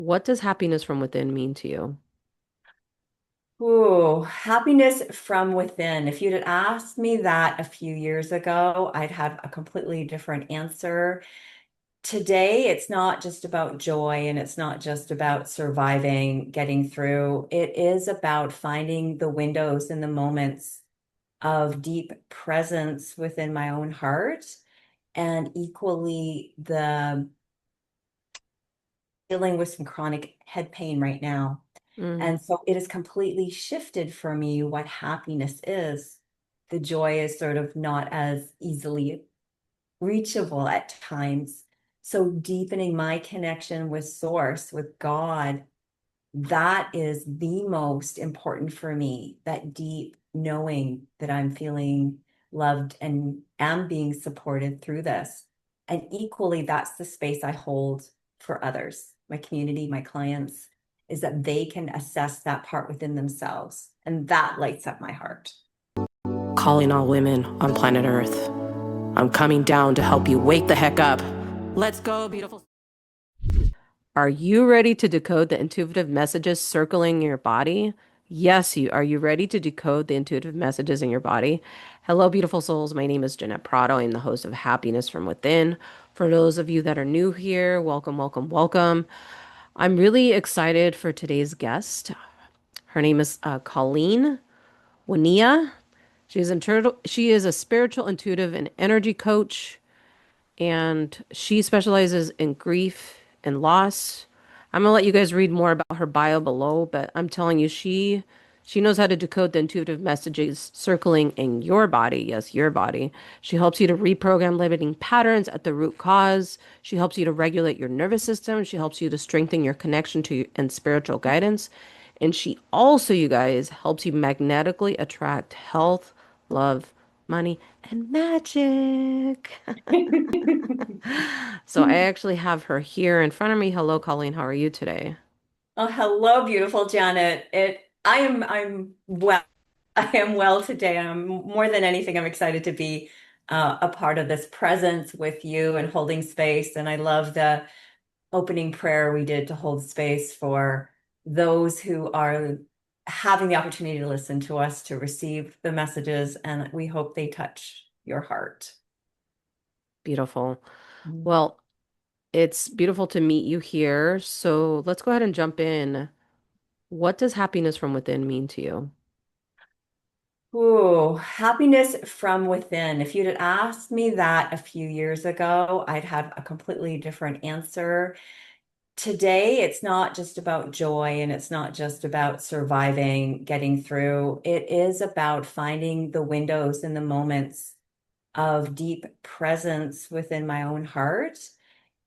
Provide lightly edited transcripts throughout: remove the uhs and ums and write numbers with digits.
What does happiness from within mean to you? Ooh, happiness from within. If you'd had asked me that a few years ago, I'd have a completely different answer. Today, it's not just about joy and it's not just about surviving, getting through. It is about finding the windows and the moments of deep presence within my own heart and equally the dealing with some chronic head pain right now. Mm, And so it has completely shifted for me what happiness is. The joy is sort of not as easily reachable at times. So deepening my connection with Source, with God, that is the most important for me. That deep knowing that I'm feeling loved and am being supported through this. And equally, that's the space I hold for others, my community, my clients, is that they can assess that part within themselves. And that lights up my heart. calling all women on planet Earth. I'm coming down to help you wake the heck up. Let's go, beautiful. Are you ready to decode the intuitive messages circling your body? Yes, you are. You ready to decode the intuitive messages in your body? Hello, beautiful souls. My name is Jeanette Prado. I'm the host of Happiness from Within. For those of you that are new here, welcome, welcome, welcome. I'm really excited for today's guest. Her name is Colleen Wynia. She is a spiritual intuitive and energy coach, and she specializes in grief and loss. I'm gonna let you guys read more about her bio below, but I'm telling you, she knows how to decode the intuitive messages circling in your body. Yes, your body. She helps you to reprogram limiting patterns at the root cause. She helps you to regulate your nervous system. She helps you to strengthen your connection to and spiritual guidance. And she also, you guys, helps you magnetically attract health, love, money, and magic. So I actually have her here in front of me. Hello, Colleen. How are you today? Oh, hello, beautiful Janet. I'm well. I am well today. I'm more than anything, I'm excited to be a part of this presence with you and holding space. And I love the opening prayer we did to hold space for those who are having the opportunity to listen to us, to receive the messages, and we hope they touch your heart. Beautiful. Well, it's beautiful to meet you here. So let's go ahead and jump in. What does happiness from within mean to you? Ooh, happiness from within. If you'd had asked me that a few years ago, I'd have a completely different answer. Today, it's not just about joy and it's not just about surviving, getting through. It is about finding the windows and the moments of deep presence within my own heart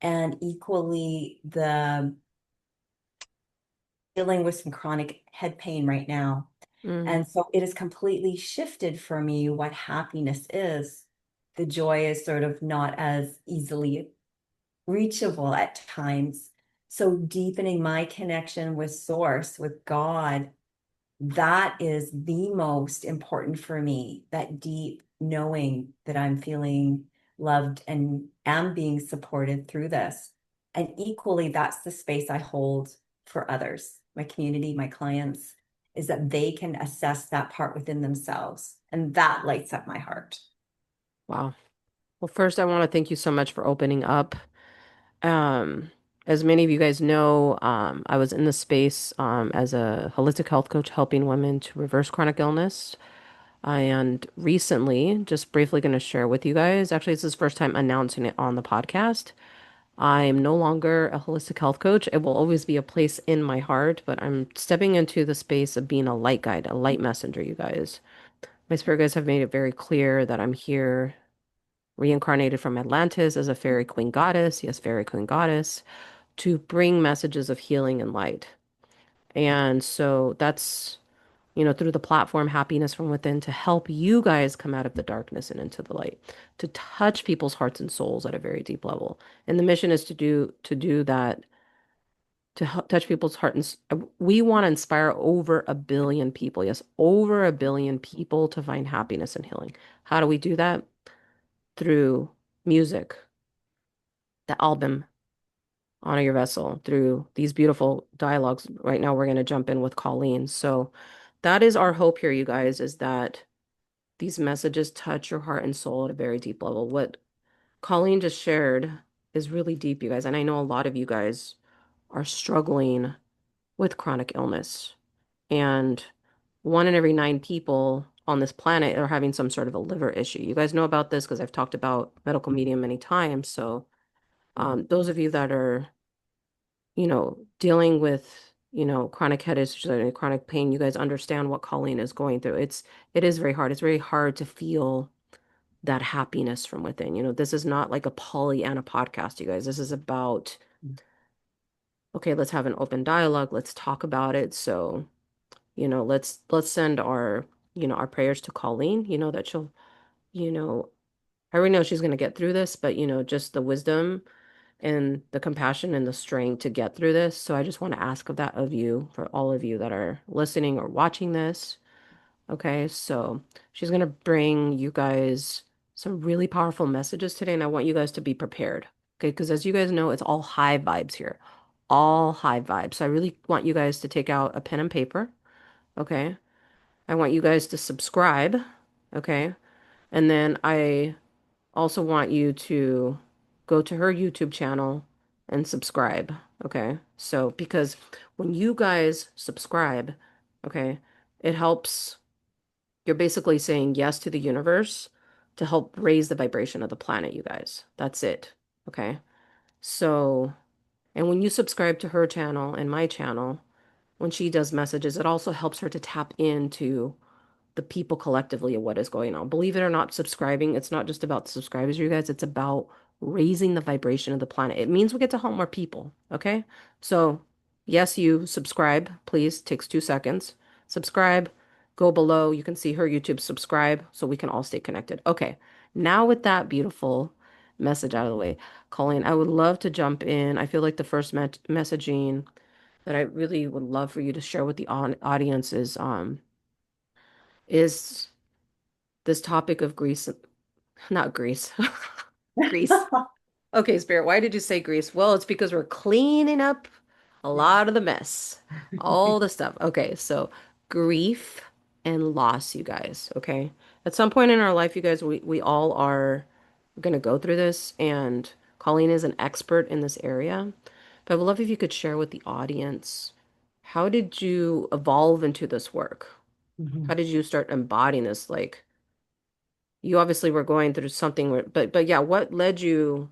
and equally the dealing with some chronic head pain right now. Mm, And so it has completely shifted for me what happiness is. The joy is sort of not as easily reachable at times. So deepening my connection with Source, with God, that is the most important for me. That deep knowing that I'm feeling loved and am being supported through this. And equally, that's the space I hold for others, my community, my clients, is that they can assess that part within themselves. And that lights up my heart. wow. Well, first, I want to thank you so much for opening up. Um, as many of you guys know, I was in the space as a holistic health coach helping women to reverse chronic illness. And recently, just briefly going to share with you guys, actually, it's this first time announcing it on the podcast. I'm no longer a holistic health coach. It will always be a place in my heart, but I'm stepping into the space of being a light guide, a light messenger, you guys. My spirit guides have made it very clear that I'm here reincarnated from Atlantis as a fairy queen goddess, yes, fairy queen goddess, to bring messages of healing and light. And so that's, through the platform Happiness from Within to help you guys come out of the darkness and into the light, to touch people's hearts and souls at a very deep level. And the mission is to do that, to help touch people's heart we want to inspire over 1 billion people. Yes, over 1 billion people to find happiness and healing. How do we do that? Through music, the album honor your vessel through these beautiful dialogues. Right now, we're going to jump in with Colleen. So that is our hope here, you guys, is that these messages touch your heart and soul at a very deep level. What Colleen just shared is really deep, you guys. And I know a lot of you guys are struggling with chronic illness. And 1 in every 9 people on this planet are having some sort of a liver issue. You guys know about this because I've talked about medical medium many times. So, those of you that are, dealing with, chronic head issues and chronic pain, you guys understand what Colleen is going through. It is very hard. It's very hard to feel that happiness from within. This is not like a Pollyanna podcast, you guys. This is about, okay, let's have an open dialogue. Let's talk about it. So, let's send our prayers to Colleen, that she'll, you know, I already know she's going to get through this, but, just the wisdom and the compassion and the strength to get through this. So I just want to ask of that of you, for all of you that are listening or watching this. Okay, so she's going to bring you guys some really powerful messages today, and I want you guys to be prepared. Okay, because as you guys know, it's all high vibes here, all high vibes. So I really want you guys to take out a pen and paper. Okay, I want you guys to subscribe. Okay, and then I also want you to go to her YouTube channel and subscribe. Okay. So, because when you guys subscribe, okay, it helps. You're basically saying yes to the universe to help raise the vibration of the planet, you guys. That's it. Okay. So, and when you subscribe to her channel and my channel, when she does messages, it also helps her to tap into the people collectively of what is going on. Believe it or not, subscribing, it's not just about subscribers, you guys, it's about raising the vibration of the planet. It means we get to help more people, okay? So, yes, you subscribe, please, takes 2 seconds. Subscribe, go below, you can see her YouTube, subscribe so we can all stay connected. Okay, now with that beautiful message out of the way, Colleen, I would love to jump in. I feel like the first messaging that I really would love for you to share with the audience is this topic of Greece, not Greece, Greece. Okay, Spirit, why did you say Greece? Well, it's because we're cleaning up a lot of the mess, all the stuff. Okay, so grief and loss, you guys. Okay, at some point in our life, you guys, we all are going to go through this, and Colleen is an expert in this area. But I would love if you could share with the audience, how did you evolve into this work? How Mhm. did you start embodying this? Like, you obviously were going through something where, but yeah, what led you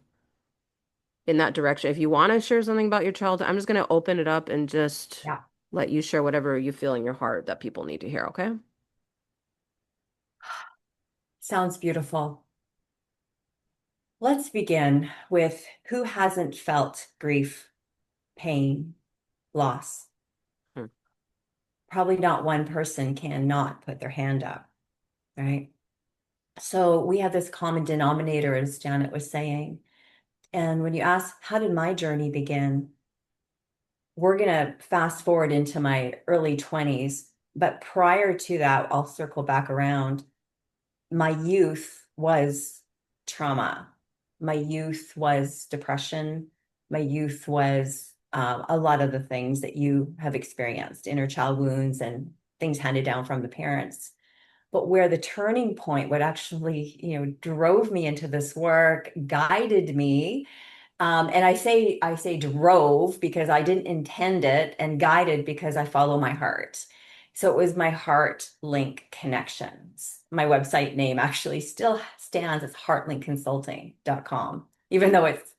in that direction? If you want to share something about your childhood, I'm just going to open it up and just Yeah, let you share whatever you feel in your heart that people need to hear, okay? sounds beautiful. Let's begin with who hasn't felt grief, pain, loss. Hmm. Probably not one person can not put their hand up, right? So we have this common denominator, as Janet was saying. And when you ask, how did my journey begin? We're going to fast forward into my early 20s. But prior to that, I'll circle back around. My youth was trauma. My youth was depression. My youth was a lot of the things that you have experienced, inner child wounds and things handed down from the parents. But where the turning point, what actually, drove me into this work, guided me, and I say drove because I didn't intend it, and guided because I follow my heart. So it was my heart link connections. My website name actually still stands as heartlinkconsulting.com, even though it's,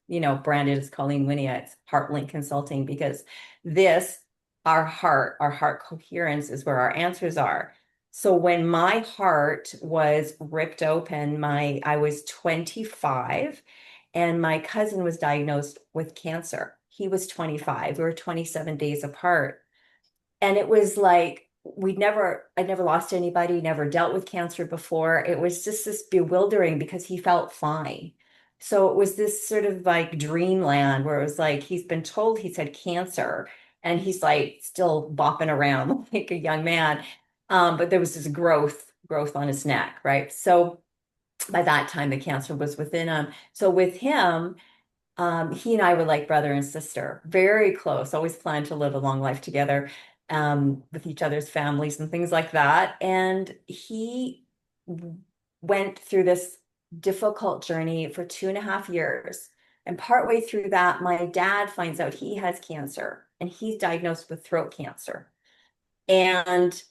branded as Colleen Wynia, it's Heartlink Consulting, because this, our heart coherence is where our answers are. So when my heart was ripped open, I was 25 and my cousin was diagnosed with cancer. He was 25. We were 27 days apart. And it was like I never lost anybody, never dealt with cancer before. It was just this bewildering because he felt fine. So it was this sort of like dreamland where it was like he's been told he's had cancer and he's like still bopping around like a young man. But there was this growth on his neck, right? So by that time, the cancer was within him. So with him, He and I were like brother and sister, very close, always planned to live a long life together, with each other's families and things like that. And he went through this difficult journey for 2.5 years. And partway through that, my dad finds out he has cancer and he's diagnosed with throat cancer. And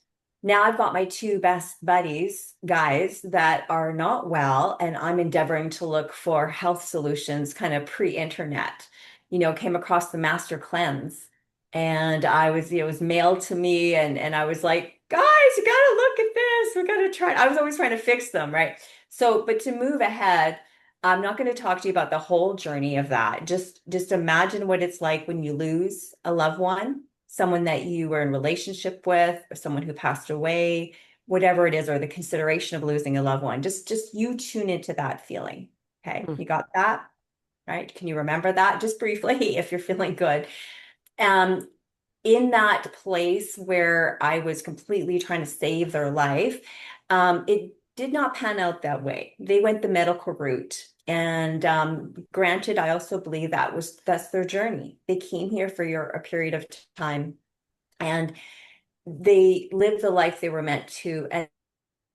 now I've got my two best buddies, guys that are not well, and I'm endeavoring to look for health solutions kind of pre-internet. Came across the Master Cleanse, and it was mailed to me, and I was like, guys, you gotta look at this. We gotta try. I was always trying to fix them, right? So, but to move ahead, I'm not going to talk to you about the whole journey of that. Just imagine what it's like when you lose a loved one, someone that you were in relationship with, or someone who passed away, whatever it is, or the consideration of losing a loved one. Just you tune into that feeling. Okay, Mm. you got that? Right? Can you remember that just briefly if you're feeling good? Um, in that place where I was completely trying to save their life, it did not pan out that way. They went the medical route. And granted, I also believe that's their journey. They came here for a period of time and they lived the life they were meant to. And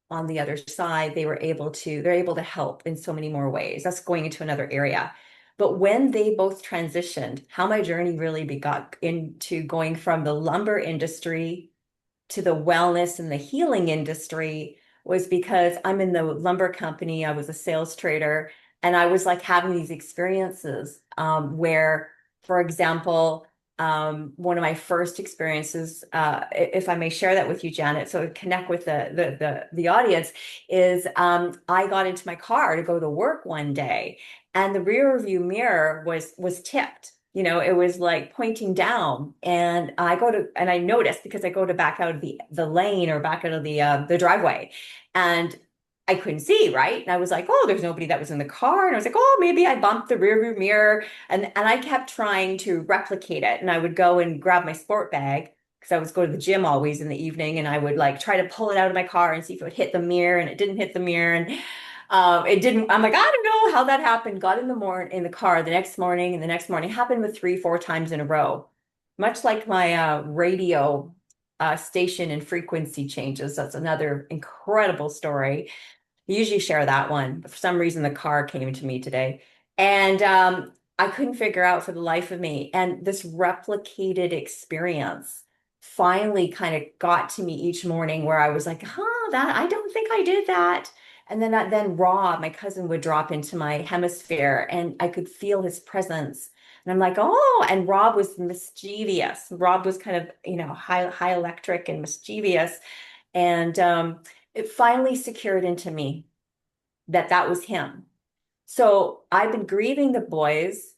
on the other side, they're able to help in so many more ways. That's going into another area. But when they both transitioned, how my journey really got into going from the lumber industry to the wellness and the healing industry was because I'm in the lumber company. I was a sales trader, and I was like having these experiences where, for example, one of my first experiences, if I may share that with you, Janet, so connect with the audience, is I got into my car to go to work one day, and the rear view mirror was tipped. It was like pointing down, and I noticed because I go to back out of the lane or back out of the driveway, and I couldn't see, right? And I was like, oh, there's nobody that was in the car. And I was like, oh, maybe I bumped the rear view mirror. And I kept trying to replicate it. And I would go and grab my sport bag because I was going to the gym always in the evening, and I would like try to pull it out of my car and see if it would hit the mirror, and it didn't hit the mirror. And it didn't. I'm like, I don't know how that happened. Got in the car the next morning, and the next morning happened with 3, 4 times in a row. Much like my radio station and frequency changes. That's another incredible story. I usually share that one, but for some reason the car came to me today. And I couldn't figure out for the life of me. And this replicated experience finally kind of got to me each morning where I was like, huh, that I don't think I did that. And then Rob, my cousin, would drop into my hemisphere and I could feel his presence. And I'm like, oh, and Rob was mischievous. Rob was kind of, high electric and mischievous. And it finally secured into me that that was him. So I've been grieving the boys,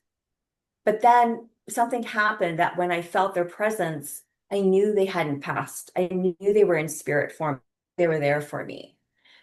but then something happened that when I felt their presence, I knew they hadn't passed. I knew they were in spirit form. They were there for me.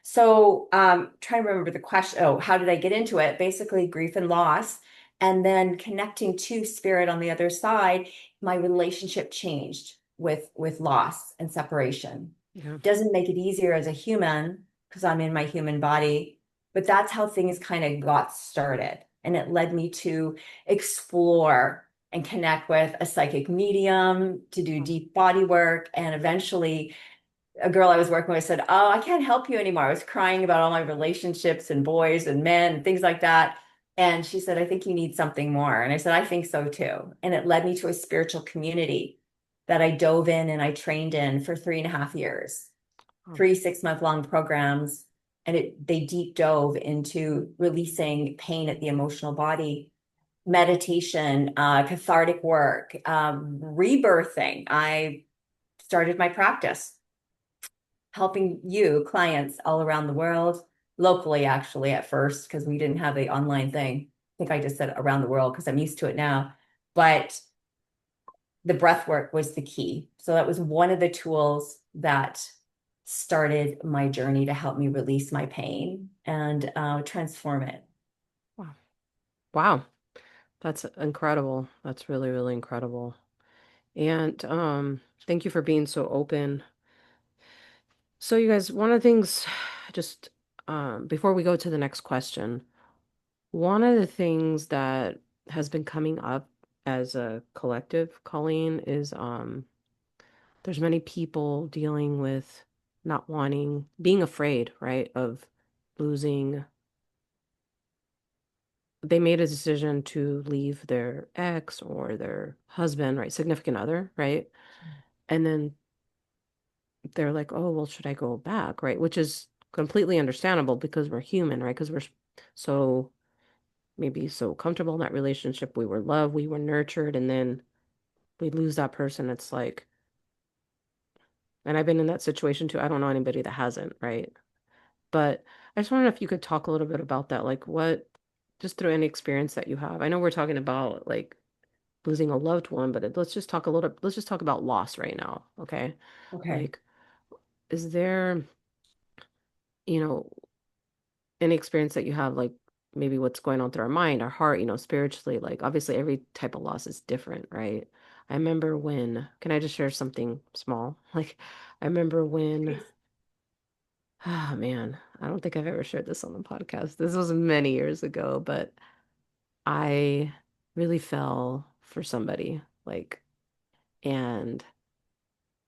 So trying to remember the question. Oh, how did I get into it? Basically, grief and loss. And then connecting to spirit on the other side, my relationship changed with loss and separation. Yeah. Doesn't make it easier as a human because I'm in my human body, but that's how things kind of got started. And it led me to explore and connect with a psychic medium, to do deep body work. And eventually, a girl I was working with said, oh, I can't help you anymore. I was crying about all my relationships and boys and men and things like that. And she said, I think you need something more. And I said, I think so too. And it led me to a spiritual community that I dove in and I trained in for 3.5 years, Oh, 3 6-month long programs. And they deep dove into releasing pain at the emotional body, meditation, cathartic work, rebirthing. I started my practice helping clients all around the world, locally, actually, at first, because we didn't have the online thing. I think I just said around the world because I'm used to it now. But the breath work was the key. So that was one of the tools that started my journey to help me release my pain and transform it. wow. Wow. That's incredible. That's really, really incredible. And thank you for being so open. So you guys, one of the things just before we go to the next question, one of the things that has been coming up as a collective, Colleen, is there's many people dealing with not wanting, being afraid, right, of losing. They made a decision to leave their ex or their husband, right, significant other, right? And then they're like, oh, well, should I go back, right? Which is completely understandable because we're human, right? Because we're so maybe so comfortable in that relationship. We were loved, we were nurtured, and then we lose that person. It's like, and I've been in that situation too. I don't know anybody that hasn't, right? But I just wonder if you could talk a little bit about that, like what, just through any experience that you have. I know we're talking about like losing a loved one, but let's just talk a little, let's just talk about loss right now, okay? Okay. Like, is there, you know, any experience that you have, like maybe what's going on through our mind, our heart, spiritually, like obviously every type of loss is different, right? I remember when, can I just share something small? Like, I remember when, Please. ah, man, I don't think I've ever shared this on the podcast. This was many years ago, but I really fell for somebody, like, and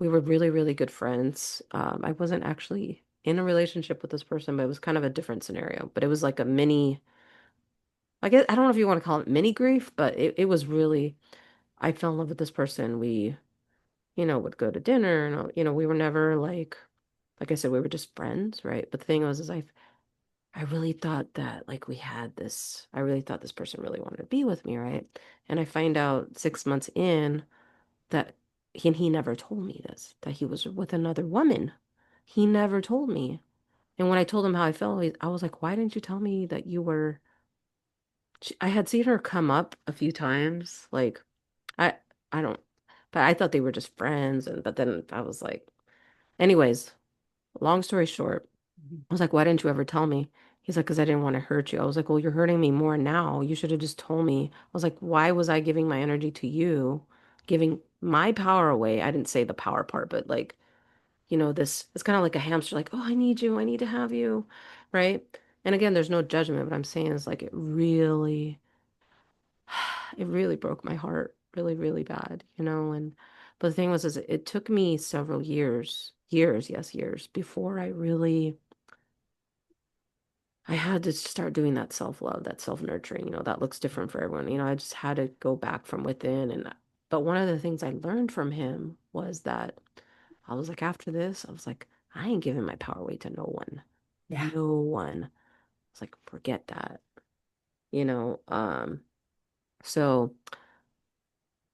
we were really, really good friends. I wasn't actually in a relationship with this person, but it was kind of a different scenario. But it was like a mini, I guess, I don't know if you want to call it mini grief, but it was really, I fell in love with this person. We, would go to dinner and, we were never like I said, we were just friends, right? But the thing was, is I really thought that like we had this, I really thought this person really wanted to be with me, right? And I find out 6 months in that he never told me this, that he was with another woman. He never told me. And when I told him how I felt, I was like, why didn't you tell me that you were, I had seen her come up a few times. Like, I, I don't, but I thought they were just friends. And, but then I was like, anyways, long story short, Mhm. I was like, why didn't you ever tell me? He's like, because I didn't want to hurt you. I was like, well, you're hurting me more now. You should have just told me. I was like, why was I giving my energy to you, giving my power away? I didn't say the power part, but like, this, it's kind of like a hamster, like, oh, I need you. I need to have you. Right. And again, there's no judgment, but I'm saying is like, it really broke my heart really, really bad, and, but the thing was, is it took me several years, yes, years before I had to start doing that self-love, that self-nurturing, that looks different for everyone. I just had to go back from within. But one of the things I learned from him was that I was like, after this, I was like, I ain't giving my power away to no one. Yeah. No one. It's like, forget that, you know? So,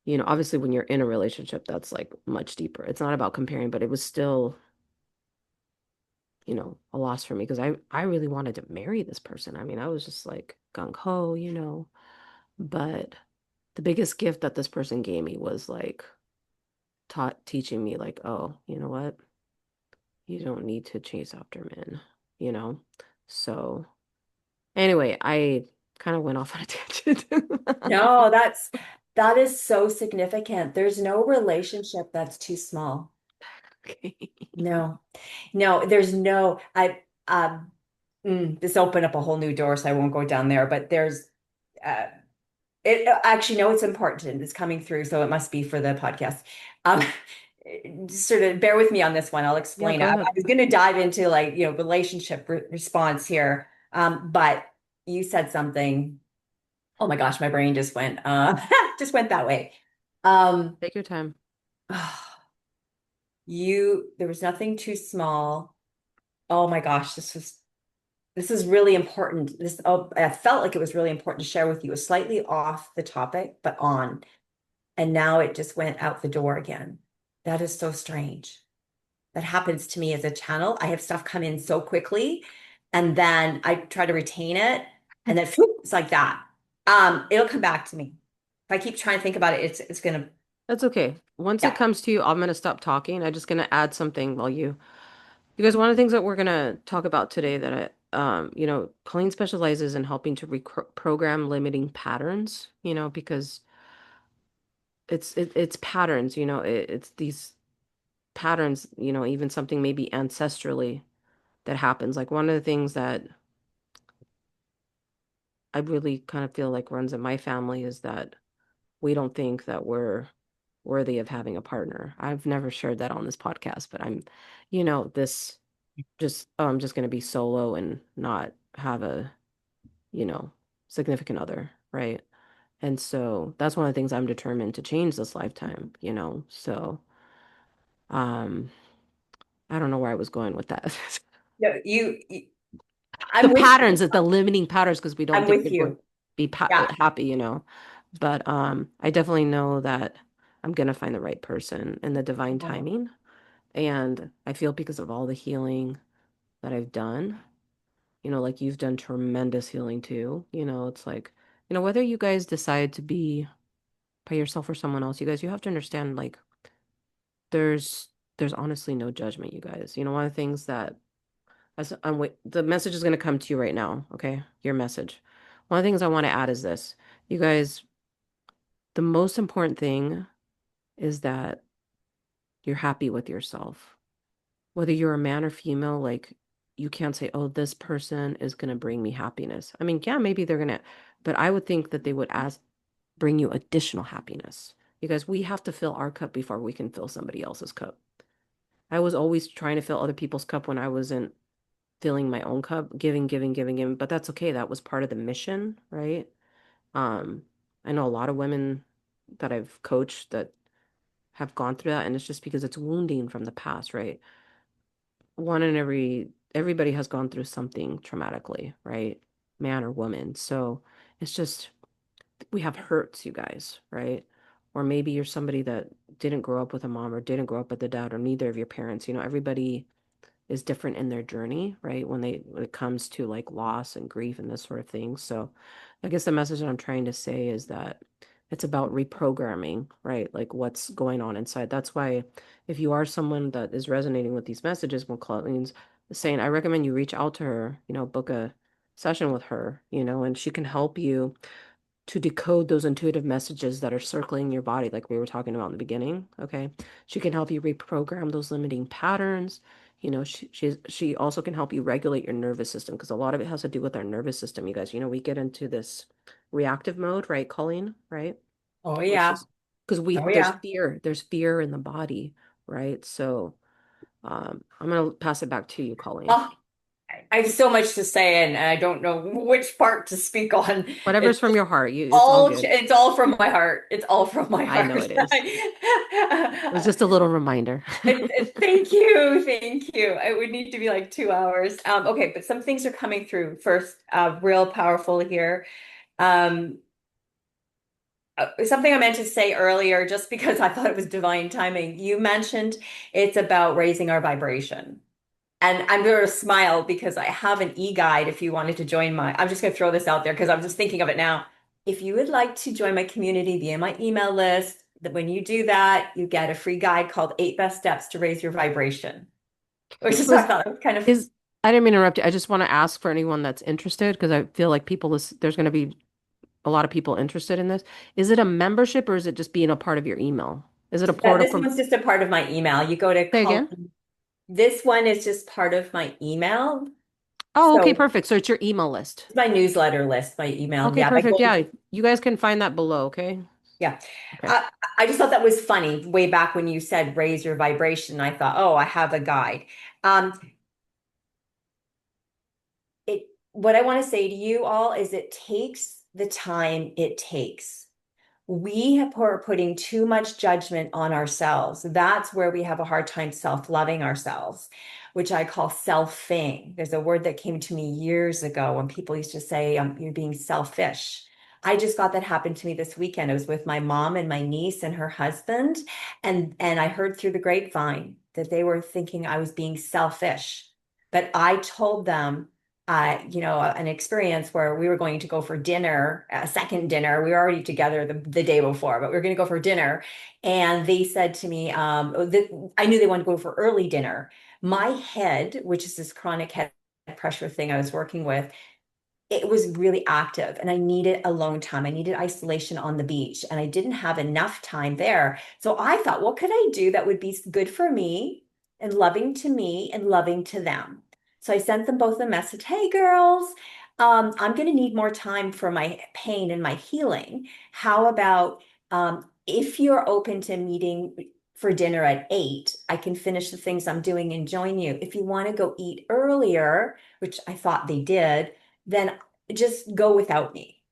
obviously when you're in a relationship, that's like much deeper. It's not about comparing, but it was still, a loss for me because I really wanted to marry this person. I mean, I was just like gung ho, but the biggest gift that this person gave me was like teaching me like, oh, you know what? You don't need to chase after men, you know? So anyway, I kind of went off on a tangent. No, that is so significant. There's no relationship that's too small. Okay. No, no, there's no, this opened up a whole new door, so I won't go down there, but uh, actually, no, it's important. It's coming through, so it must be for the podcast. Um, just sort of bear with me on this one. I'll Yeah, explain. go I ahead. was going to dive into like, relationship response here. But you said something. Oh my gosh, my brain just went, just went that way. Um, Take your time. there was nothing too small. Oh my gosh, this is really important. I felt like it was really important to share with you. It was slightly off the topic, but on. And now it just went out the door again. That is so strange. That happens to me as a channel. I have stuff come in so quickly, and then I try to retain it, and then whoop, it's like that. It'll come back to me. If I keep trying to think about it, it's gonna, That's okay. Once it yeah, comes to you, I'm gonna stop talking. I'm just gonna add something while because one of the things that we're gonna talk about today that Colleen specializes in helping to reprogram limiting patterns, because it's patterns, it's these patterns, even something maybe ancestrally that happens. Like one of the things that I really kind of feel like runs in my family is that we don't think that we're worthy of having a partner. I've never shared that on this podcast, but this just, oh, I'm just going to be solo and not have a, you know, significant other, right? And so that's one of the things I'm determined to change this lifetime. So, um, I don't know where I was going with that. No, The I'm with you. patterns, the limiting patterns, because we don't I'm think with we're going to you. be Yeah. happy. But I definitely know that I'm gonna find the right person in the divine Oh, timing. And I feel because of all the healing that I've done, like you've done tremendous healing too. It's like, whether you guys decide to be by yourself or someone else, you guys, you have to understand like there's there's honestly no judgment, you guys. One of the things that the message is going to come to you right now, okay? Your message. One of the things I want to add is this. You guys, the most important thing is that you're happy with yourself. Whether you're a man or female, like you can't say, "Oh, this person is going to bring me happiness." I mean, yeah, maybe they're going to, but I would think that they would bring you additional happiness. You guys, we have to fill our cup before we can fill somebody else's cup. I was always trying to fill other people's cup when I wasn't filling my own cup, giving, giving, giving, giving. But that's okay. That was part of the mission, right? Um, I know a lot of women that I've coached that have gone through that, and it's just because it's wounding from the past, right? Everybody has gone through something traumatically, right? Man or woman. So it's just we have hurts, you guys, right? Or maybe you're somebody that didn't grow up with a mom or didn't grow up with a dad or neither of your parents. Everybody is different in their journey, right? When it comes to like loss and grief and this sort of thing. So I guess the message that I'm trying to say is that it's about reprogramming, right? Like what's going on inside. That's why if you are someone that is resonating with these messages, when Colleen's saying, I recommend you reach out to her, book a session with her, and she can help you to decode those intuitive messages that are circling your body, like we were talking about in the beginning. Okay. She can help you reprogram those limiting patterns. She also can help you regulate your nervous system because a lot of it has to do with our nervous system, you guys. We get into this reactive mode, right, Colleen? Right? oh Which yeah. is because Oh yeah. there's fear in the body, right? So I'm gonna pass it back to you, Colleen. Oh, I have so much to say, and I don't know which part to speak on. Whatever's It's from your heart, it's all good. it's all from my heart. It's all from my I know heart. it is. It was just a little reminder. Thank you, thank you. It would need to be like 2 hours. Okay, but some things are coming through. First, real powerful here. Um, something I meant to say earlier, just because I thought it was divine timing. You mentioned it's about raising our vibration. And I'm going to smile because I have an e-guide if you wanted to join I'm just going to throw this out there because I'm just thinking of it now. If you would like to join my community via my email list, that when you do that, you get a free guide called 8 Best Steps to Raise Your Vibration, which is So what I thought it was kind of. is I didn't mean to interrupt you. I just want to ask for anyone that's interested because I feel like there's going to be a lot of people interested in this. Is it a membership or is it just being a part of your email? Is it a portal This from, one's just a part of my email. You go to say again? this one is just part of my email. Oh, okay, So perfect. So it's your email list. it's my newsletter list, my email. Okay, Yeah, by perfect. going, Yeah, you guys can find that below, okay? yeah. Okay. I, I just thought that was funny way back when you said raise your vibration. I thought, oh, I have a guide. Um, what I want to say to you all is it takes the time it takes. Are putting too much judgment on ourselves. That's where we have a hard time self-loving ourselves, which I call selfing. There's a word that came to me years ago when people used to say, you're being selfish. I just got that happen to me this weekend. I was with my mom and my niece and her husband, and I heard through the grapevine that they were thinking I was being selfish. But I told them an experience where we were going to go for dinner, a second dinner. We were already together the day before, but we were going to go for dinner. And they said to me, I knew they wanted to go for early dinner. My head, which is this chronic head pressure thing I was working with, it was really active and I needed alone time. I needed isolation on the beach and I didn't have enough time there. So I thought, what could I do that would be good for me and loving to them? So I sent them both a message. Hey, girls. I'm going to need more time for my pain and my healing. How about if you're open to meeting for dinner at 8, I can finish the things I'm doing and join you. If you want to go eat earlier, which I thought they did, then just go without me.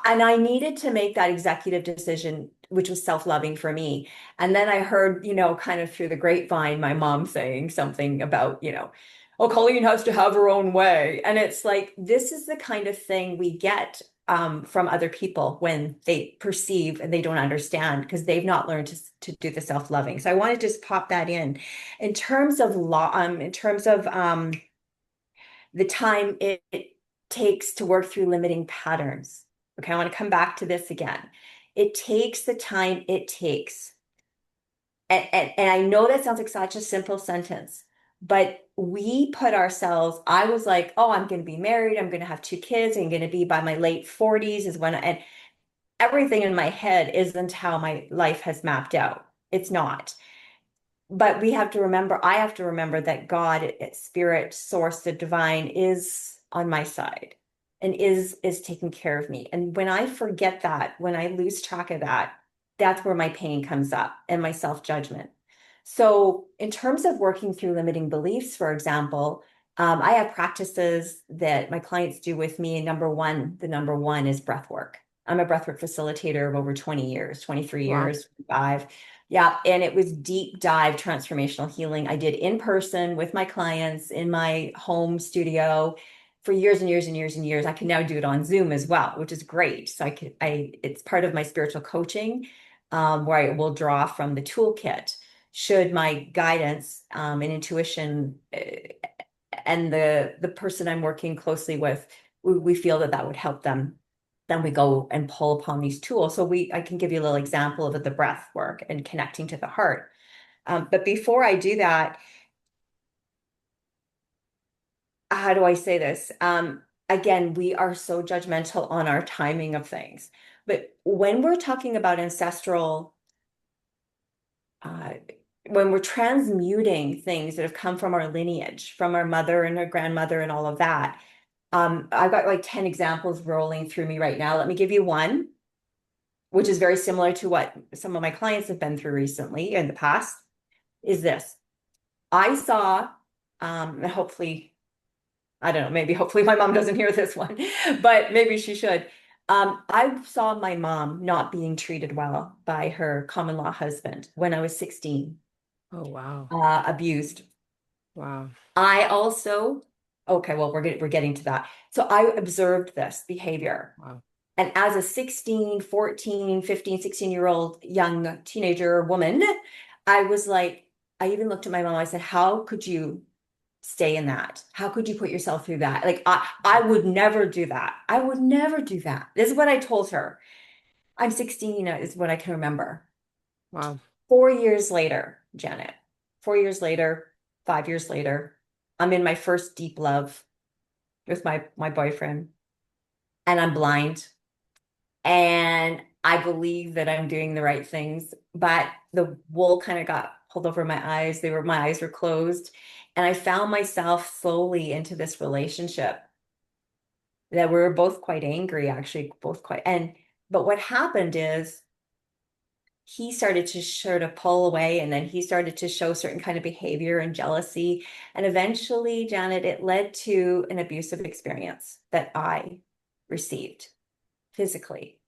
And I needed to make that executive decision, which was self-loving for me. And then I heard, kind of through the grapevine, my mom saying something about, oh, Colleen has to have her own way. And it's like, this is the kind of thing we get from other people when they perceive and they don't understand because they've not learned to do the self-loving. So I want to just pop that in. In terms of law, in terms of the time it takes to work through limiting patterns. Okay, I want to come back to this again. It takes the time it takes. And I know that sounds like such a simple sentence, but we put ourselves, I was like, oh, I'm going to be married. I'm going to have 2 kids. I'm going to be by my late 40s is when, and everything in my head isn't how my life has mapped out. It's not. But we have to remember, I have to remember that God, spirit, source, the divine is on my side and is taking care of me. And when I forget that, when I lose track of that, that's where my pain comes up and my self-judgment. So in terms of working through limiting beliefs, for example, I have practices that my clients do with me. And the number one is breath work. I'm a breathwork facilitator of over 20 years, 23 Wow. years, 5. Yeah, and it was deep dive transformational healing I did in person with my clients in my home studio for years and years and years and years. I can now do it on Zoom as well, which is great. So it's part of my spiritual coaching, where I will draw from the toolkit. Should my guidance and intuition and the person I'm working closely with, we feel that that would help them, then we go and pull upon these tools. So I can give you a little example of the breath work and connecting to the heart. But before I do that, how do I say this? Again, we are so judgmental on our timing of things. But when we're talking about ancestral, uh, when we're transmuting things that have come from our lineage, from our mother and our grandmother and all of that, I've got like 10 examples rolling through me right now. Let me give you one, which is very similar to what some of my clients have been through recently in the past, is this. I saw, hopefully, I don't know, maybe hopefully my mom doesn't hear this one, but maybe she should. I saw my mom not being treated well by her common law husband when I was 16, Oh, wow. abused. Wow. I also, okay, well, we're getting to that. So I observed this behavior. Wow. And as a 16, 14, 15, 16-year-old young teenager woman, I was like, I even looked at my mom. I said, how could you stay in that? How could you put yourself through that? Like, I would never do that. I would never do that. This is what I told her. I'm 16 is what I can remember. Wow. 4 years later, Janet, 4 years later, 5 years later, I'm in my first deep love with my boyfriend, and I'm blind. And I believe that I'm doing the right things, but the wool kind of got pulled over my eyes. My eyes were closed. And I found myself slowly into this relationship that we were both quite angry, actually, both quite, but what happened is he started to sort of pull away, and then he started to show certain kind of behavior and jealousy. And eventually, Janet, it led to an abusive experience that I received physically,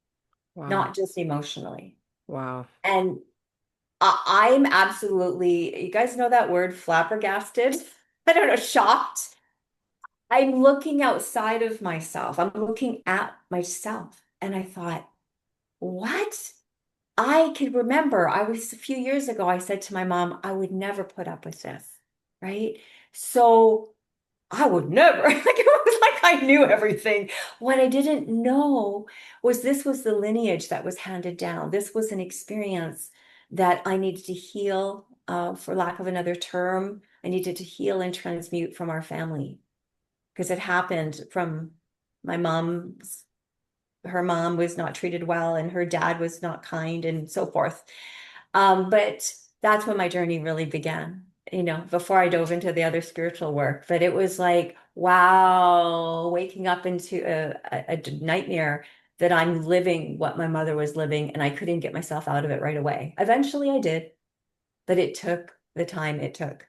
Wow. not just emotionally. Wow. And I'm absolutely, you guys know that word, flabbergasted? I don't know, shocked. I'm looking outside of myself. I'm looking at myself. And I thought, what? I could remember I was a few years ago, I said to my mom, I would never put up with this. Right. So I would never, like it was like I knew everything. What I didn't know was this was the lineage that was handed down. This was an experience that I needed to heal, for lack of another term. I needed to heal and transmute from our family because it happened from my mom's, her mom was not treated well and her dad was not kind and so forth. But that's when my journey really began. before I dove into the other spiritual work. But it was like, wow, waking up into a nightmare that I'm living what my mother was living, and I couldn't get myself out of it right away. Eventually I did, but it took the time it took.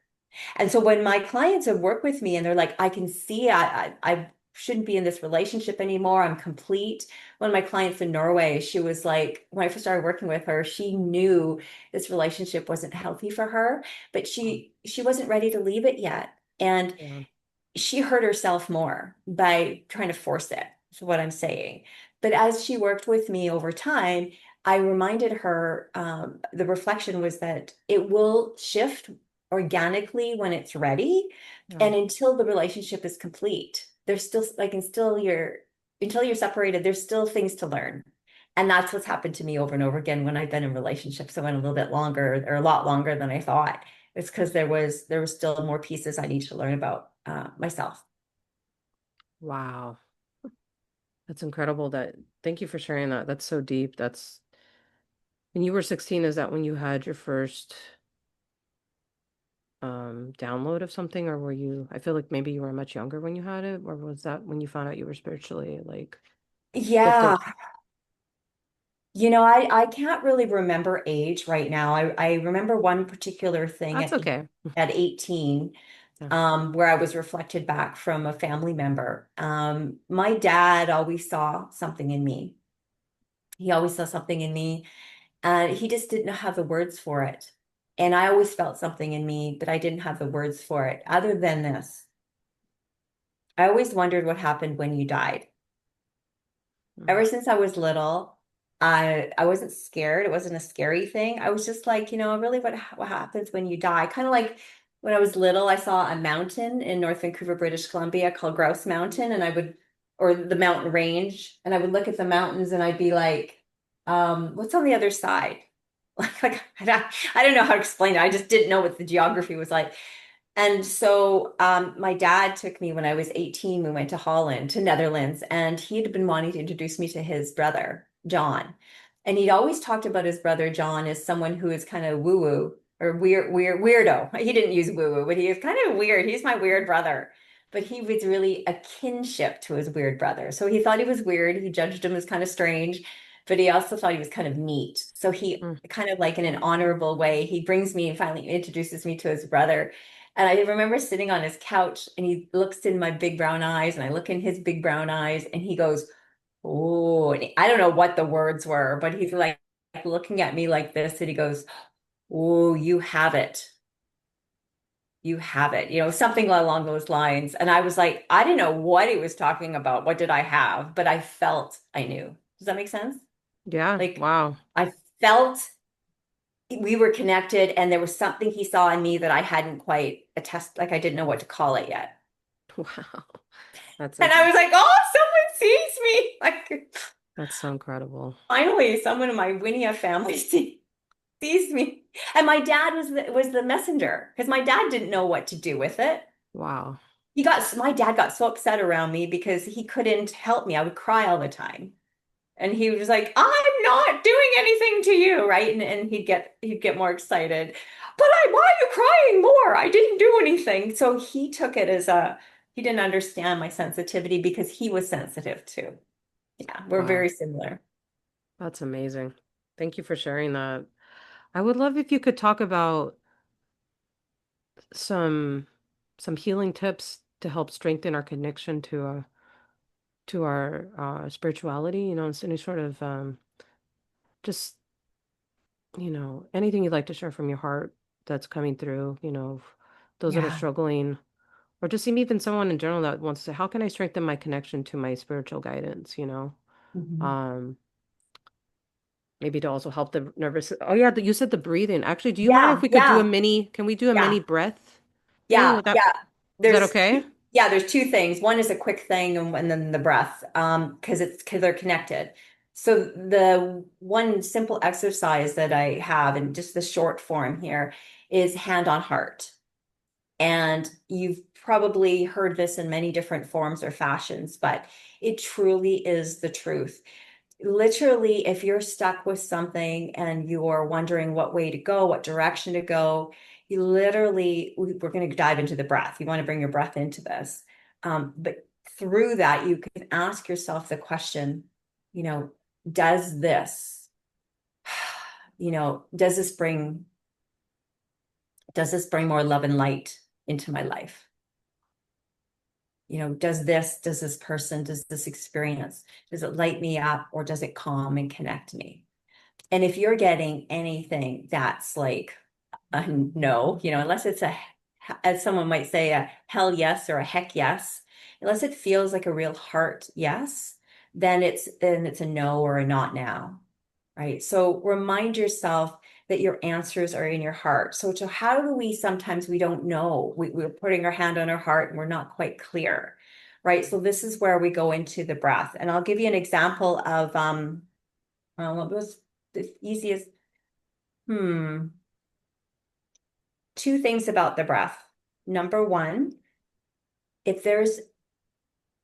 And so when my clients have worked with me and they're like, I can see I shouldn't be in this relationship anymore. I'm complete. One of my clients in Norway, she was like, when I first started working with her, she knew this relationship wasn't healthy for her, but she wasn't ready to leave it yet. And Yeah. she hurt herself more by trying to force it, is what I'm saying. But as she worked with me over time, I reminded her the reflection was that it will shift organically when it's ready. Yeah. And until the relationship is complete, there's still like until you're separated, there's still things to learn. And that's what's happened to me over and over again when I've been in relationships. I went a little bit longer or a lot longer than I thought. It's because there was still more pieces I need to learn about myself. Wow. That's incredible thank you for sharing that. That's so deep. That's when you were 16, is that when you had your first download of something, or were you, I feel like maybe you were much younger when you had it, or was that when you found out you were spiritually like Yeah, gifted? I can't really remember age right now. I remember one particular thing That's okay. at 18, Yeah. where I was reflected back from a family member. My dad always saw something in me. He always saw something in me, and he just didn't have the words for it. And I always felt something in me, but I didn't have the words for it. Other than this, I always wondered what happened when you died. Mm. Ever since I was little, I wasn't scared. It wasn't a scary thing. I was just like, really what happens when you die? Kind of like when I was little, I saw a mountain in North Vancouver, British Columbia called Grouse Mountain, and or the mountain range, and I would look at the mountains and I'd be like, what's on the other side? Like I don't know how to explain it. I just didn't know what the geography was like. And so my dad took me when I was 18. We went to Holland, to Netherlands, and he had been wanting to introduce me to his brother, John. And he'd always talked about his brother, John, as someone who is kind of woo-woo or weirdo. He didn't use woo-woo, but he is kind of weird. He's my weird brother. But he was really a kinship to his weird brother. So he thought he was weird. He judged him as kind of strange, but he also thought he was kind of neat. So he Mm. kind of like in an honorable way, he brings me and finally introduces me to his brother. And I remember sitting on his couch and he looks in my big brown eyes and I look in his big brown eyes and he goes, oh, and I don't know what the words were, but he's like looking at me like this and he goes, oh, you have it. You have it, something along those lines. And I was like, I didn't know what he was talking about. What did I have? But I felt I knew. Does that make sense? Yeah. Like Wow. I felt we were connected and there was something he saw in me that I hadn't quite attest, like I didn't know what to call it yet. Wow. That's And I incredible. was like, oh, someone sees me. Like That's so incredible. finally someone in my Wynia family sees me. And my dad was the messenger because my dad didn't know what to do with it. Wow. My dad got so upset around me because he couldn't help me. I would cry all the time. And he was like, I'm not doing anything to you, right? And he'd get more excited. But why are you crying more? I didn't do anything. So he took it as he didn't understand my sensitivity because he was sensitive too. Yeah, we're Wow. very similar. That's amazing. Thank you for sharing that. I would love if you could talk about some some healing tips to help strengthen our connection to our spirituality, any sort of just, anything you'd like to share from your heart that's coming through, those that are Yeah. struggling, or just even someone in general that wants to, how can I strengthen my connection to my spiritual guidance? Mhm. Um, maybe to also help the nervous. Oh yeah, you said the breathing. Actually, do you mind if Yeah, we could do a yeah, mini, can we do a mini yeah. breath thing? Yeah, Would that, yeah. is that There's okay? there's two things. One is a quick thing and then the breath, because they're connected. So the one simple exercise that I have in just the short form here is hand on heart. And you've probably heard this in many different forms or fashions, but it truly is the truth. Literally, if you're stuck with something and you're wondering what way to go, what direction to go, You literally, we're going to dive into the breath. You want to bring your breath into this. But through that, you can ask yourself the question, you know, does this, does this bring more love and light into my life? Does this person, does this experience, does it light me up or does it calm and connect me? And if you're getting anything that's like a no, unless it's as someone might say, a hell yes or a heck yes, unless it feels like a real heart yes, then it's a no or a not now, right? So remind yourself that your answers are in your heart. So how do we don't know, we're putting our hand on our heart and we're not quite clear, right? So this is where we go into the breath. And I'll give you an example of what was the easiest, two things about the breath. Number one, if there's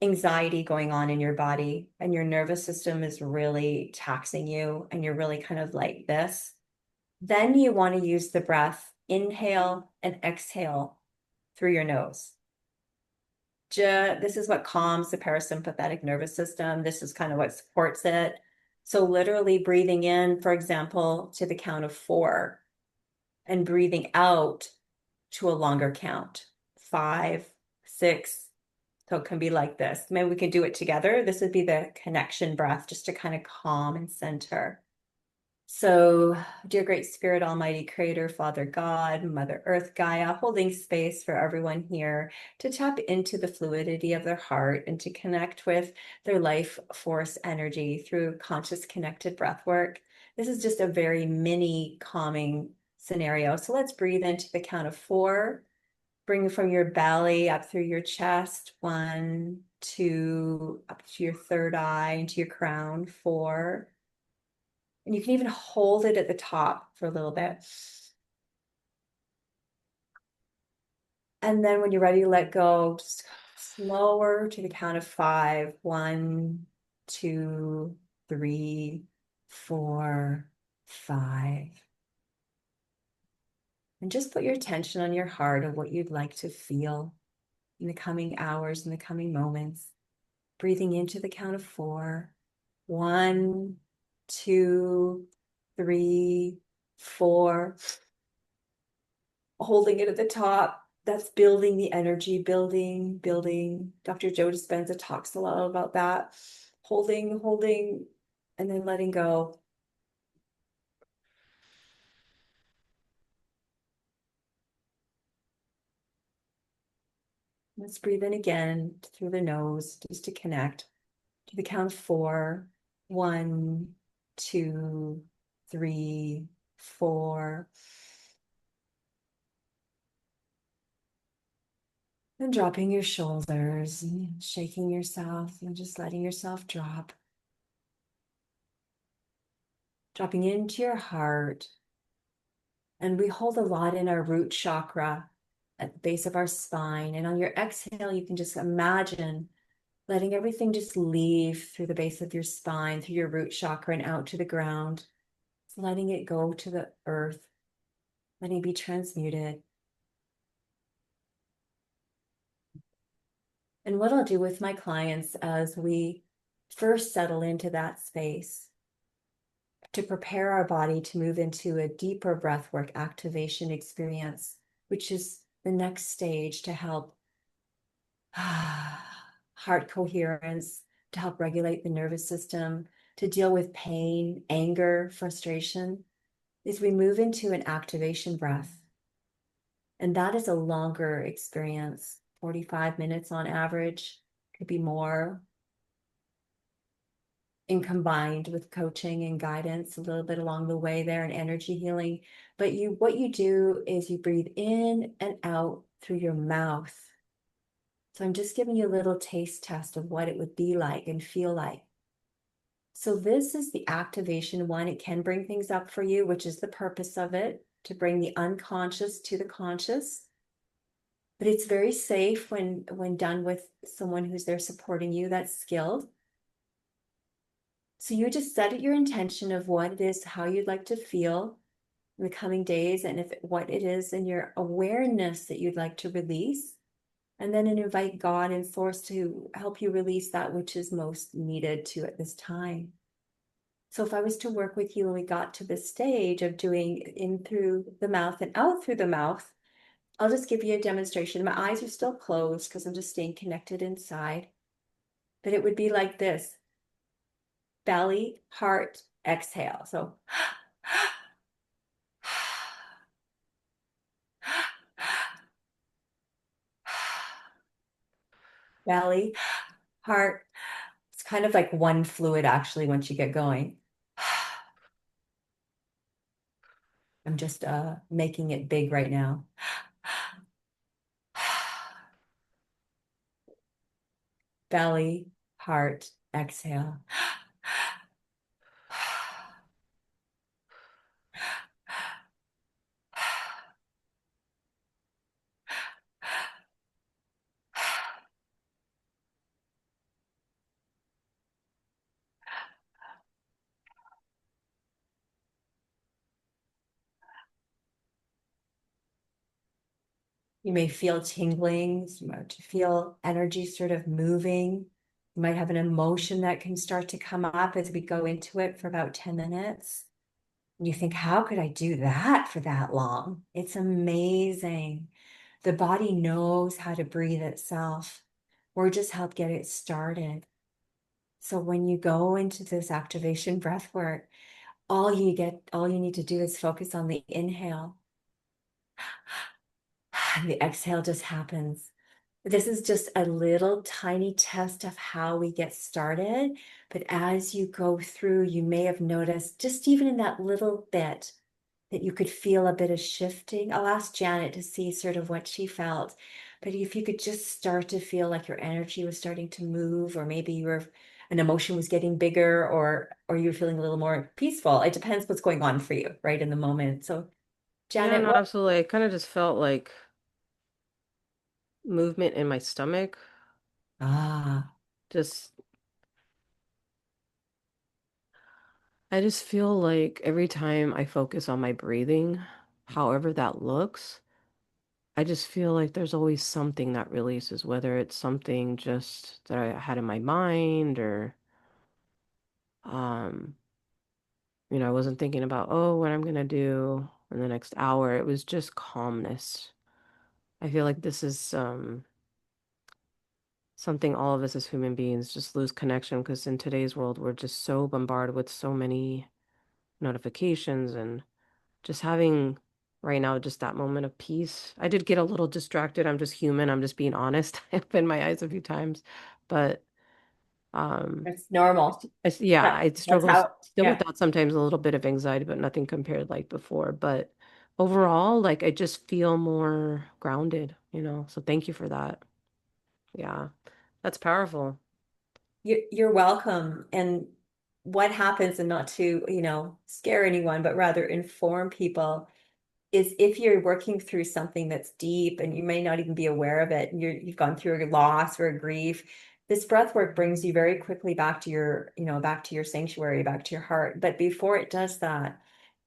anxiety going on in your body and your nervous system is really taxing you and you're really kind of like this, then you want to use the breath, inhale and exhale through your nose. This is what calms the parasympathetic nervous system. This is kind of what supports it. So literally breathing in, for example, to the count of 4 and breathing out to a longer count, 5, 6. So it can be like this. Maybe we can do it together. This would be the connection breath, just to kind of calm and center. So, dear Great Spirit, Almighty Creator, Father God, Mother Earth, Gaia, holding space for everyone here to tap into the fluidity of their heart and to connect with their life force energy through conscious connected breath work. This is just a very mini calming scenario. So let's breathe into the count of 4. Bring from your belly up through your chest. 1, 2, up to your third eye, into your crown. 4. And you can even hold it at the top for a little bit. And then when you're ready to let go, just slower to the count of 5. 1, 2, 3, 4, 5. And just put your attention on your heart of what you'd like to feel in the coming hours, in the coming moments. Breathing into the count of 4. 1, 2, 3, 4. Holding it at the top. That's building the energy, building, building. Dr. Joe Dispenza talks a lot about that. Holding, holding, and then letting go. Let's breathe in again through the nose, just to connect to the count of 4. 1, 2, 3, 4. And dropping your shoulders and shaking yourself and just letting yourself drop. Dropping into your heart. And we hold a lot in our root chakra at the base of our spine. And on your exhale, you can just imagine letting everything just leave through the base of your spine, through your root chakra and out to the ground. Just letting it go to the earth, letting it be transmuted. And what I'll do with my clients as we first settle into that space to prepare our body to move into a deeper breathwork activation experience, which is the next stage to help heart coherence, to help regulate the nervous system, to deal with pain, anger, frustration, is we move into an activation breath. And that is a longer experience, 45 minutes on average, could be more. And combined with coaching and guidance a little bit along the way there and energy healing. But what you do is you breathe in and out through your mouth. So I'm just giving you a little taste test of what it would be like and feel like. So this is the activation one. It can bring things up for you, which is the purpose of it, to bring the unconscious to the conscious. But it's very safe when done with someone who's there supporting you that's skilled. So you just set your intention of what it is, how you'd like to feel. in the coming days, and if what it is in your awareness that you'd like to release, and then invite God and Source to help you release that which is most needed to at this time. So if I was to work with you and we got to the stage of doing in through the mouth and out through the mouth, I'll just give you a demonstration. My eyes are still closed because I'm just staying connected inside. But it would be like this: belly, heart, exhale. So belly, heart. It's kind of like one fluid actually once you get going. I'm just making it big right now. Belly, heart, exhale. You may feel tinglings, you might feel energy sort of moving. You might have an emotion that can start to come up as we go into it for about 10 minutes. And you think, how could I do that for that long? It's amazing. The body knows how to breathe itself. We're just help get it started. So when you go into this activation breath work, all you need to do is focus on the inhale. And the exhale just happens. This is just a little tiny test of how we get started. But as you go through, you may have noticed just even in that little bit that you could feel a bit of shifting. I'll ask Janet to see sort of what she felt. But if you could just start to feel like your energy was starting to move, or maybe an emotion was getting bigger, or you're feeling a little more peaceful. It depends what's going on for you right in the moment. So Yeah, Janet, no, what? absolutely. I kind of just felt like movement in my stomach. Ah, Just, I just feel like every time I focus on my breathing, however that looks, I just feel like there's always something that releases, whether it's something just that I had in my mind or, um, I wasn't thinking about, oh, what I'm gonna do in the next hour. It was just calmness. I feel like this is, something all of us as human beings just lose connection because in today's world, we're just so bombarded with so many notifications and just having right now just that moment of peace. I did get a little distracted. I'm just human. I'm just being honest. I opened my eyes a few times, but um that's normal. yeah, That, I that's struggle how, still with yeah. that sometimes, a little bit of anxiety, but nothing compared like before. But overall, like I just feel more grounded, So thank you for that. Yeah. That's powerful. You're welcome. And what happens, and not to, scare anyone, but rather inform people, is if you're working through something that's deep and you may not even be aware of it, and you've gone through a loss or a grief, this breath work brings you very quickly back to back to your sanctuary, back to your heart. But before it does that,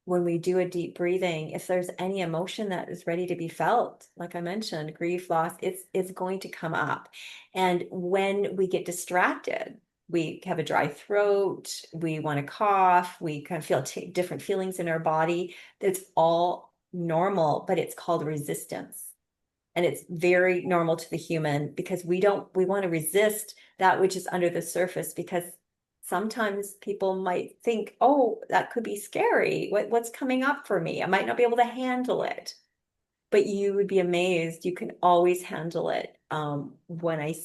when we do a deep breathing, if there's any emotion that is ready to be felt, like I mentioned, grief, loss, it's going to come up. And when we get distracted, we have a dry throat, we want to cough, we kind of feel different feelings in our body. It's all normal, but it's called resistance. And it's very normal to the human because we want to resist that which is under the surface, because sometimes people might think, oh, that could be scary. What's coming up for me? I might not be able to handle it. But you would be amazed. You can always handle it when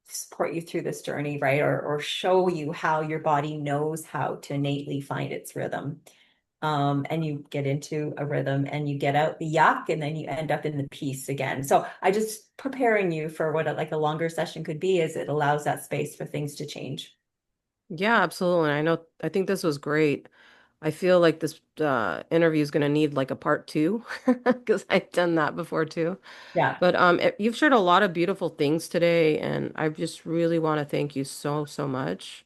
support you through this journey, right? Or show you how your body knows how to innately find its rhythm. And you get into a rhythm and you get out the yuck and then you end up in the peace again. So I just preparing you for what like a longer session could be, is it allows that space for things to change. Yeah, absolutely. I think this was great. I feel like this interview is going to need like a part two because I've done that before too. Yeah. But you've shared a lot of beautiful things today, and I just really want to thank you so, so much.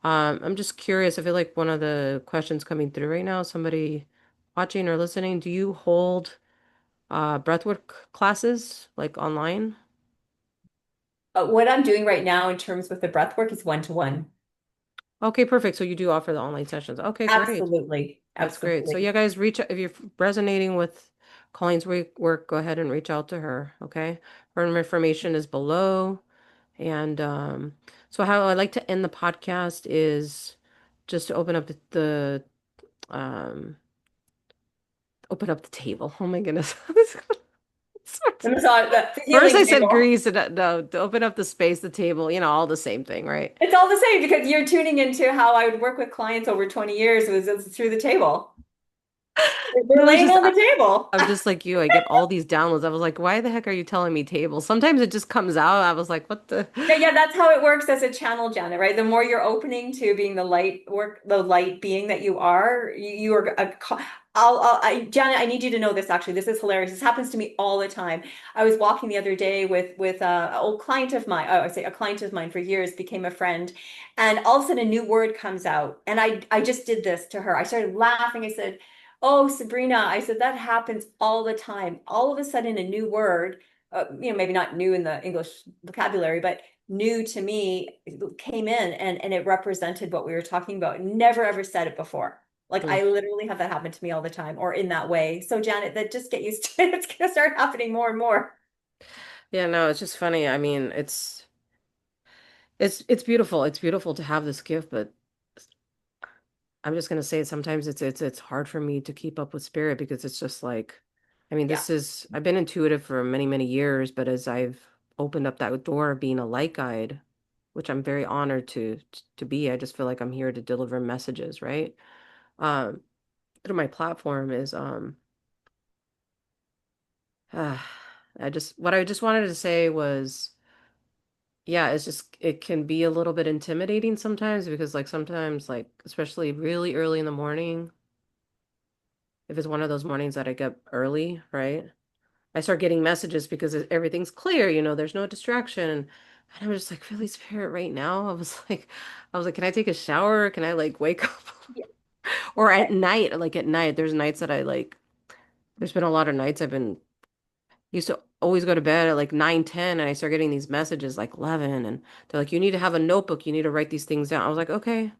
I'm just curious. I feel like one of the questions coming through right now, somebody watching or listening, do you hold breathwork classes like online? What I'm doing right now in terms with the breath work is one-to-one. Okay, perfect. So you do offer the online sessions. Okay, great. Absolutely. That's great. So yeah, Absolutely. guys, reach out if you're resonating with Colleen's work, go ahead and reach out to her. Okay. Her information is below. And so how I like to end the podcast is just to open up the table. Oh my goodness. The massage, the First healing I said table. grease and no, to open up the space, the table, all the same thing, right? It's all the same because you're tuning into how I would work with clients over 20 years was through the table. They're No, it's laying just on the table. I'm just like you. I get all these downloads. I was like, why the heck are you telling me table? Sometimes it just comes out. I was like, what the? Yeah, yeah, that's how it works as a channel, Janet, right? The more you're opening to being the light being that you are, you are Janet, I need you to know this actually. This is hilarious. This happens to me all the time. I was walking the other day with an old client of mine. Oh, I say a client of mine for years became a friend, and all of a sudden a new word comes out, and I just did this to her. I started laughing. I said, "Oh, Sabrina," I said, "that happens all the time. All of a sudden, a new word." Maybe not new in the English vocabulary, but new to me came in and it represented what we were talking about. Never ever said it before. Like Hmm. I literally have that happen to me all the time or in that way. So Janet, that just get used to it. It's gonna start happening more and more. Yeah, no, it's just funny. I mean, it's beautiful. It's beautiful to have this gift, but I'm just gonna say it. Sometimes it's hard for me to keep up with spirit because it's just like, I mean, Yeah. I've been intuitive for many, many years, but as I've opened up that door of being a light guide, which I'm very honored to be, I just feel like I'm here to deliver messages, right? Um, Through my platform is what I just wanted to say was, yeah, it can be a little bit intimidating sometimes because like sometimes like especially really early in the morning, if it's one of those mornings that I get early, right? I start getting messages because everything's clear, there's no distraction. And I'm just like, really, spirit, right now? I was like, can I take a shower? Can I like wake up? Yeah. Or at night, like at night, there's nights that there's been a lot of nights I've been used to always go to bed at like 9, 10, and I start getting these messages like 11, and they're like, you need to have a notebook, you need to write these things down. I was like, okay.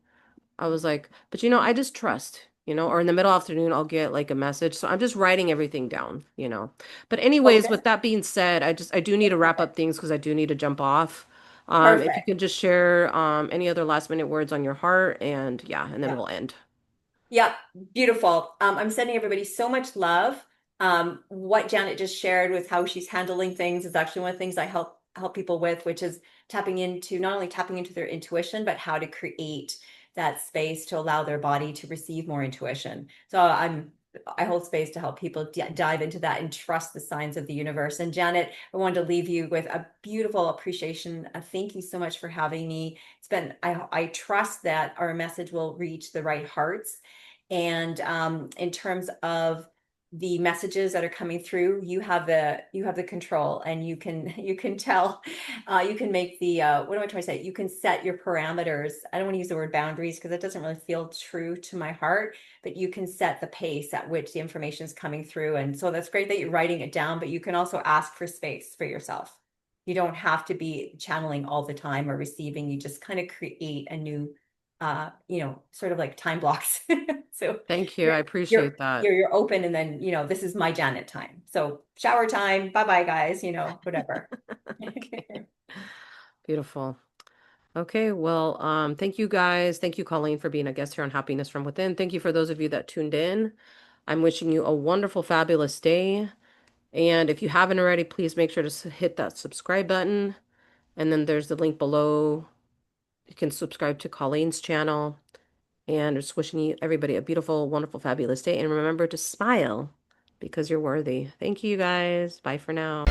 I was like, but I just trust, or in the middle afternoon, I'll get like a message. So I'm just writing everything down. But Oh, anyways, this with that being said, I do need is to wrap up perfect. things because I do need to jump off. If you Perfect. could just share any other last minute words on your heart and yeah, and then Yeah. we'll end. Yeah, beautiful. I'm sending everybody so much love. What Janet just shared with how she's handling things is actually one of the things I help people with, which is tapping into not only tapping into their intuition, but how to create that space to allow their body to receive more intuition. So I hold space to help people dive into that and trust the signs of the universe. And Janet, I wanted to leave you with a beautiful appreciation. Thank you so much for having me. I trust that our message will reach the right hearts and in terms of the messages that are coming through, you have the control, and you can tell, you can make the what am I trying to say? You can set your parameters. I don't want to use the word boundaries because it doesn't really feel true to my heart, but you can set the pace at which the information is coming through. And so that's great that you're writing it down, but you can also ask for space for yourself. You don't have to be channeling all the time or receiving. You just kind of create a new sort of like time blocks. So Thank you. you're I appreciate that. you're open and then, this is my Janet time. So shower time, bye-bye guys, whatever. Okay. Beautiful. Okay, well, thank you guys. Thank you, Colleen, for being a guest here on Happiness from Within. Thank you for those of you that tuned in. I'm wishing you a wonderful, fabulous day. And if you haven't already, please make sure to hit that subscribe button. And then there's the link below. You can subscribe to Colleen's channel. And just wishing you everybody a beautiful, wonderful, fabulous day. And remember to smile because you're worthy. Thank you guys. Bye for now.